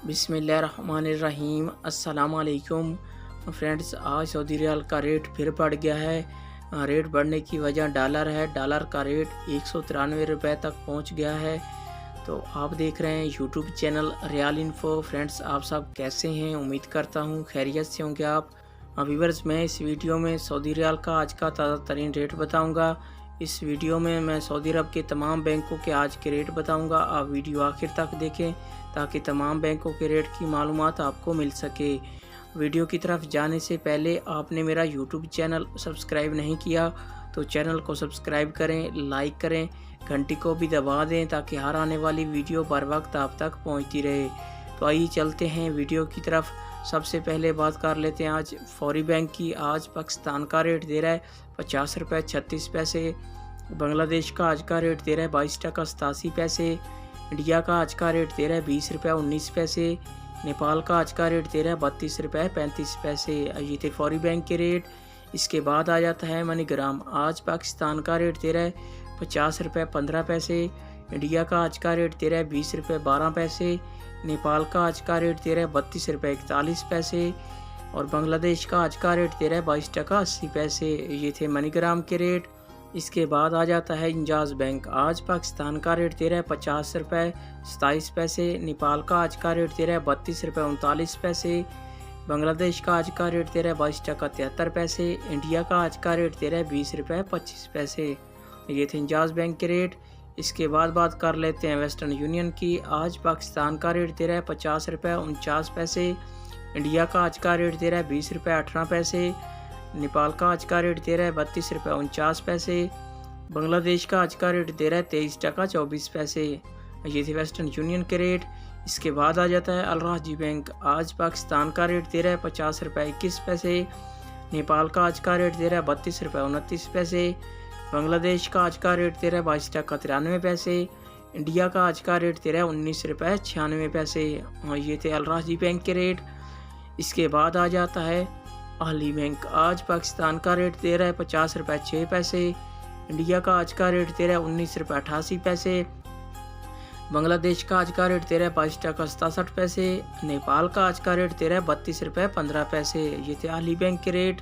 बिस्मिल्लाहिर्रहमानिर्रहीम। अस्सलामुअलैकुम फ्रेंड्स, आज सऊदी रियाल का रेट फिर बढ़ गया है। रेट बढ़ने की वजह डॉलर है। डॉलर का रेट 193 रुपये तक पहुंच गया है। तो आप देख रहे हैं YouTube channel real info. Friends, आप सब कैसे हैं? उम्मीद करता हूं खैरियत से होंगे आप। व्यूअर्स, मैं इस वीडियो में सऊदी रियाल का आज का ताज़ा तरीन रेट बताऊँगा। इस वीडियो में मैं सऊदी अरब के तमाम बैंकों के आज के रेट बताऊंगा। आप वीडियो आखिर तक देखें ताकि तमाम बैंकों के रेट की मालूमात आपको मिल सके। वीडियो की तरफ जाने से पहले आपने मेरा यूट्यूब चैनल सब्सक्राइब नहीं किया तो चैनल को सब्सक्राइब करें, लाइक करें, घंटी को भी दबा दें ताकि हर आने वाली वीडियो बर वक्त आप तक पहुँचती रहे। तो आइए चलते हैं वीडियो की तरफ। सबसे पहले बात कर लेते हैं आज फौरी बैंक की। आज पाकिस्तान का रेट दे रहा है 50 रुपये 36 पैसे। बांग्लादेश का आज का रेट दे रहा है 22 टका 87 पैसे। इंडिया का आज का रेट दे रहा है 20 रुपये 19 पैसे। नेपाल का आज का रेट दे रहा है 32 रुपये 35 पैसे। ये थे फौरी बैंक के रेट। इसके बाद आ जाता है मनीग्राम। आज पाकिस्तान का रेट दे रहा है 50 रुपये 15 पैसे। इंडिया का आज का रेट दे रहा है 20 रुपये 12 पैसे। नेपाल का आज का रेट दे रहा है 32 रुपये 41 पैसे। और बांग्लादेश का आज का रेट दे रहा है 22 टका 80 पैसे। ये थे मनीग्राम के रेट। इसके बाद आ जाता है इंजाज बैंक। आज पाकिस्तान का रेट दे रहा है 50 रुपये 27 पैसे। नेपाल का आज का रेट दे रहा है 32 रुपये 39 पैसे। बांग्लादेश का आज का रेट दे रहा है 22 टका 73 पैसे। इंडिया का आज का रेट दे रहा है 20 रुपये 25 पैसे। ये थे इंजाज बैंक के रेट। इसके बाद बात कर लेते हैं वेस्टर्न यूनियन की। आज पाकिस्तान का रेट दे रहा है 50 रुपये 49 पैसे। इंडिया का आज का रेट दे रहा है 20 रुपये 18 पैसे। नेपाल का आज का रेट दे रहा है 32 रुपये 49 पैसे। बांग्लादेश का आज का रेट दे रहा है 23 टका 24 पैसे। ये थे वेस्टर्न यूनियन के रेट। इसके बाद आ जाता है अल राजी बैंक। आज पाकिस्तान का रेट दे रहा है 50 रुपये 21 पैसे। नेपाल का आज का रेट दे रहा है 32 रुपये 29 पैसे। बांग्लादेश का आज का रेट दे रहा है 22 टका 93 पैसे। इंडिया का आज का रेट दे रहा है 19 रुपये 96 पैसे। और ये थे अल राजी बैंक के रेट। इसके बाद आ जाता है अहली बैंक। आज पाकिस्तान का रेट दे रहा है 50 रुपये 6 पैसे। इंडिया का आज का रेट दे रहा है 19 रुपये 88 पैसे। बांग्लादेश का आज का रेट दे रहा है 22 टका 67 पैसे। नेपाल का आज का रेट दे रहा है 32 रुपये 15 पैसे। ये थे अहली बैंक के रेट।